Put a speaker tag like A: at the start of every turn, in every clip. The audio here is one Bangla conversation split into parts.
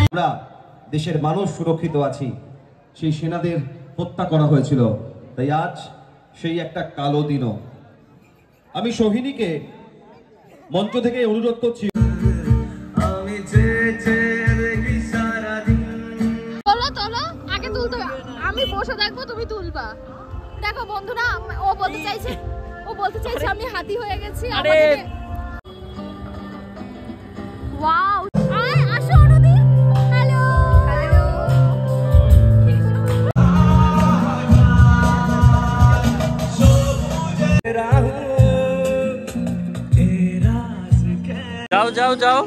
A: আমরা দেশের মানুষ সুরক্ষিত আছি, সেই সেনাদের হত্যা করা হয়েছিল, তাই আজ সেই একটা কালো দিনও। আমি সোহিনীকে মঞ্চ থেকে অনুরোধ করছি।
B: আগে তুলতে আমি বসে দেখবো, তুমি তুলবা। দেখো বন্ধুরা, ও বলতে চাইছে আমি হাতি হয়ে গেছি। ওয়াও, আসো অনুদি। Hello hello.
C: যাও যাও যাও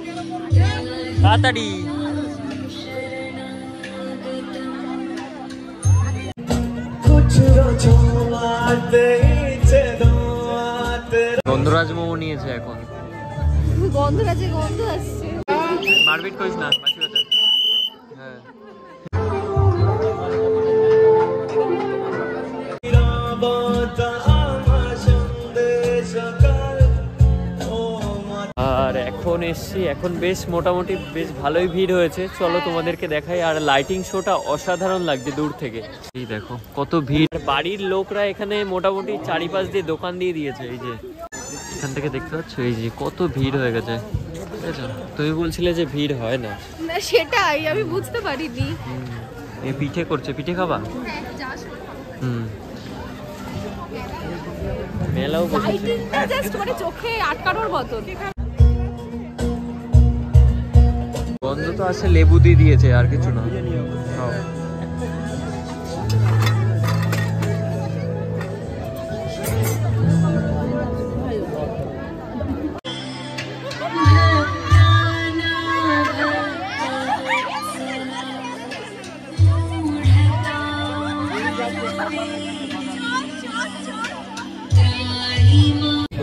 C: তাড়াতাড়ি। গন্ধরাজ মোমো নিয়েছে এখন।
B: গন্ধরাজে গন্ধ আসছে।
C: মারপিট করিস না, বাঁচি বাঁচা। হ্যাঁ আর এখন এসছি, এখন বেশ মোটামুটি বেশ ভালোই ভিড় হয়েছে। চলো তোমাদেরকে দেখাই। আর লাইটিং শোটা অসাধারণ লাগছে দূর থেকে। এই দেখো কত ভিড়। বাড়ির লোকরা এখানে মোটামুটি চারিপাশ দিয়ে দোকান দিয়ে দিয়েছে। এই যে এখান থেকে দেখতে পাচ্ছ, এই যে কত ভিড় হয়ে গেছে। তুমি বলছিলে যে ভিড় হয় না,
B: সেটাই আমি বুঝতে পারিনি।
C: এই পিঠে করছে, পিঠে খাবা? মেলাও বসেছে,
B: জাস্ট মানে চোখে আটকানোর মতো।
C: গন্ধ তো আছে, লেবু দিয়ে দিয়েছে, আর কিছু না।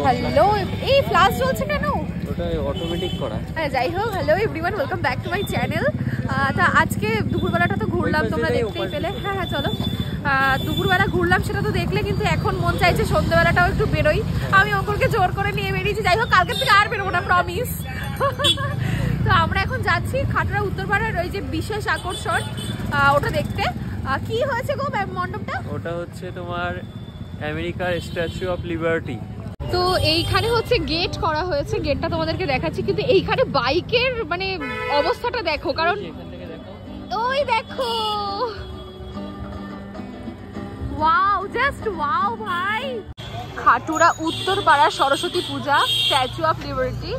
B: হ্যালো, এই ফ্লাশ চলছে কেন?
C: ওটা অটোমেটিক করা।
B: হ্যাঁ যাই হোক, hello everyone, welcome back to my channel. তা আজকে দুপুরবেলাটা তো ঘুরলাম, তোমরা দেখতেই পেলে। হ্যাঁ হ্যাঁ চলো, দুপুরবেলা ঘুরলাম সেটা তো দেখলে, কিন্তু এখন মন চাইছে সন্ধ্যেবেলাটাও একটু বেরোই। আমি অঙ্কুরকে জোর করে নিয়ে বেরিয়েছি। যাই হোক, কালকে থেকে আর বেরোবো না, প্রমিস। তো আমরা এখন যাচ্ছি খাটড়া উত্তরপাড়ার ওই যে বিশেষ আকর্ষণ, ওটা দেখতে। কি হয়েছে গো মণ্ডপটা?
C: ওটা হচ্ছে তোমার আমেরিকার স্ট্যাচু অফ লিবার্টি।
B: তো এইখানে হচ্ছে গেট করা হয়েছে, গেটটা তোমাদেরকে দেখাচ্ছি। কিন্তু এইখানে বাইকের মানে অবস্থাটা দেখো, কারণ ওই দেখো, ওয়াও, জাস্ট ওয়াও ভাই। খাটুরা উত্তরপাড়া সরস্বতী পূজা, স্ট্যাচু অফ লিবার্টি।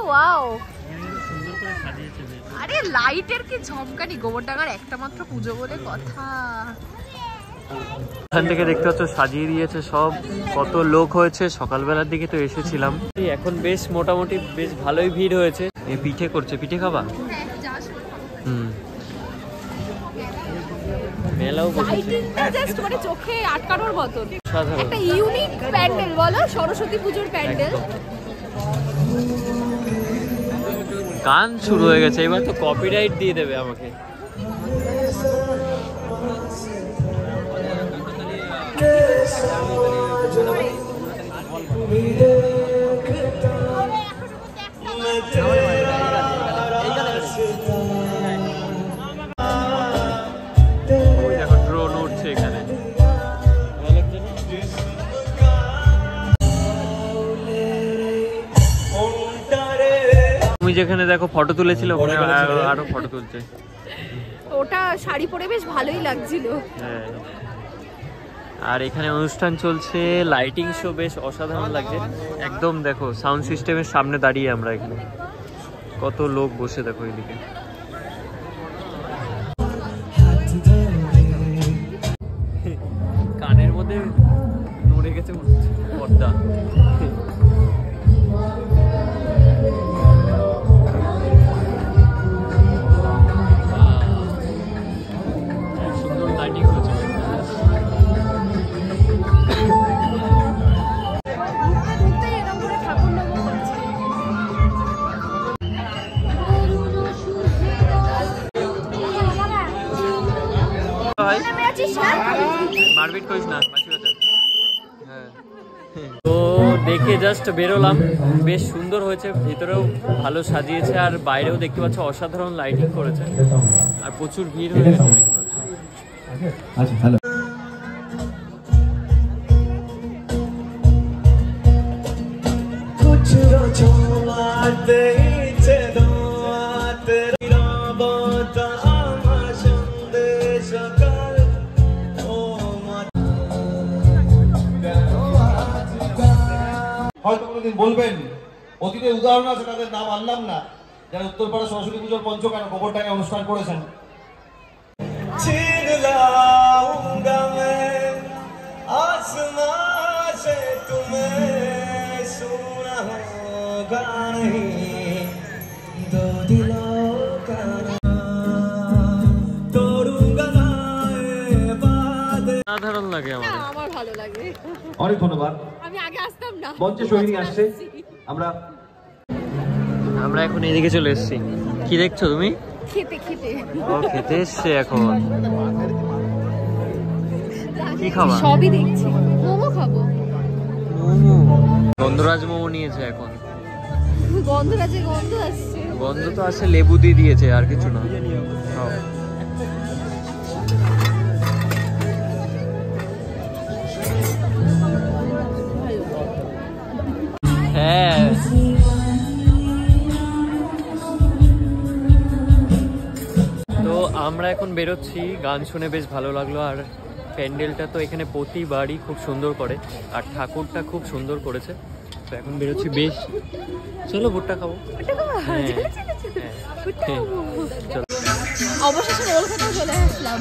B: ওয়াও, আরে লাইটের কি ঝমকানি। গোবরডাঙ্গার একটা মাত্র পুজো বলে কথা।
C: এখান থেকে দেখতে পাচ্ছ সাজিয়ে দিয়েছে সব, কত লোক হয়েছে। সকালবেলার দিকে তো এসেছিলাম, এখন বেশ মোটামুটি বেশ ভালোই ভিড় হয়েছে। এই পিঠে করছে, পিঠে খাবা? মেলাও বসেছে,
B: জাস্ট মানে চোখে আটকানোর মতো।
C: সাধারণ
B: একটা ইউনিক প্যান্ডেল বলো, সরস্বতী পুজোর প্যান্ডেল।
C: গান শুরু হয়ে গেছে, এবার তো কপিরাইট দিয়ে দেবে আমাকে। দেখো ড্রোন উঠছে এখানে। তুমি যেখানে দেখো ফটো তুলেছিল, ওখানে আরো ফটো তুলছে।
B: ওটা শাড়ি পরে বেশ ভালোই লাগছিল।
C: হ্যাঁ, আর এখানে অনুষ্ঠান চলছে, লাইটিং শো বেশ অসাধারণ লাগছে একদম। দেখো সাউন্ড সিস্টেমের সামনে দাঁড়িয়ে আমরা এখানে, কত লোক বসে দেখো এইদিকে। কানের মধ্যে নড়ে গেছে পর্দা। সুন্দর লাইটিং হচ্ছে। মারপিট করিস না, বাঁচি বাঁচা। হ্যাঁ তো থেকে জাস্ট বেরোলাম, বেশ সুন্দর হয়েছে, ভিতরেও ভালো সাজিয়েছে আর বাইরেও দেখতে পাচ্ছ অসাধারণ লাইটিং করেছে আর প্রচুর ভিড় হয়ে গেছে দেখতে পাচ্ছ।
A: আচ্ছা হ্যালো। হয়তো কোনোদিন বলবেন, অতীতের উদাহরণ আছে, তাদের নাম আনলাম না, যারা উত্তরপাড়া সরস্বতী পুজোর পঞ্চকান গোবরটাকে অনুষ্ঠান করেছেন।
C: সাধারণ লাগে আমার,
B: আমার ভালো লাগে।
A: অনেক ধন্যবাদ।
B: আমি আগে আসতাম না,
A: মঞ্চে সোহিনী আসছে,
C: আমরা এখন এদিকে চলে এসেছি। কি দেখছো তুমি?
B: খেতে খেতে
C: ও খেতে এসছে এখন। কি খাবা?
B: সবই দেখছি, মোমো খাবো।
C: মোমো, গন্ধরাজ মোমো নিয়েছে এখন।
B: গন্ধরাজে গন্ধ আসছে।
C: গন্ধ তো আছে, লেবু দিয়ে দিয়েছে আর কিছু না। খাও। হ্যাঁ তো আমরা এখন বেরোচ্ছি, গান শুনে বেশ ভালো লাগলো আর প্যান্ডেলটা তো এখানে প্রতিবারই খুব সুন্দর করে আর ঠাকুরটা খুব সুন্দর করেছে। তো এখন বেরোচ্ছি, বেশ চলো ভুট্টা খাবো। হ্যাঁ, হ্যাঁ, চলো।
B: অবশেষে রোল খেতে চলে আসলাম।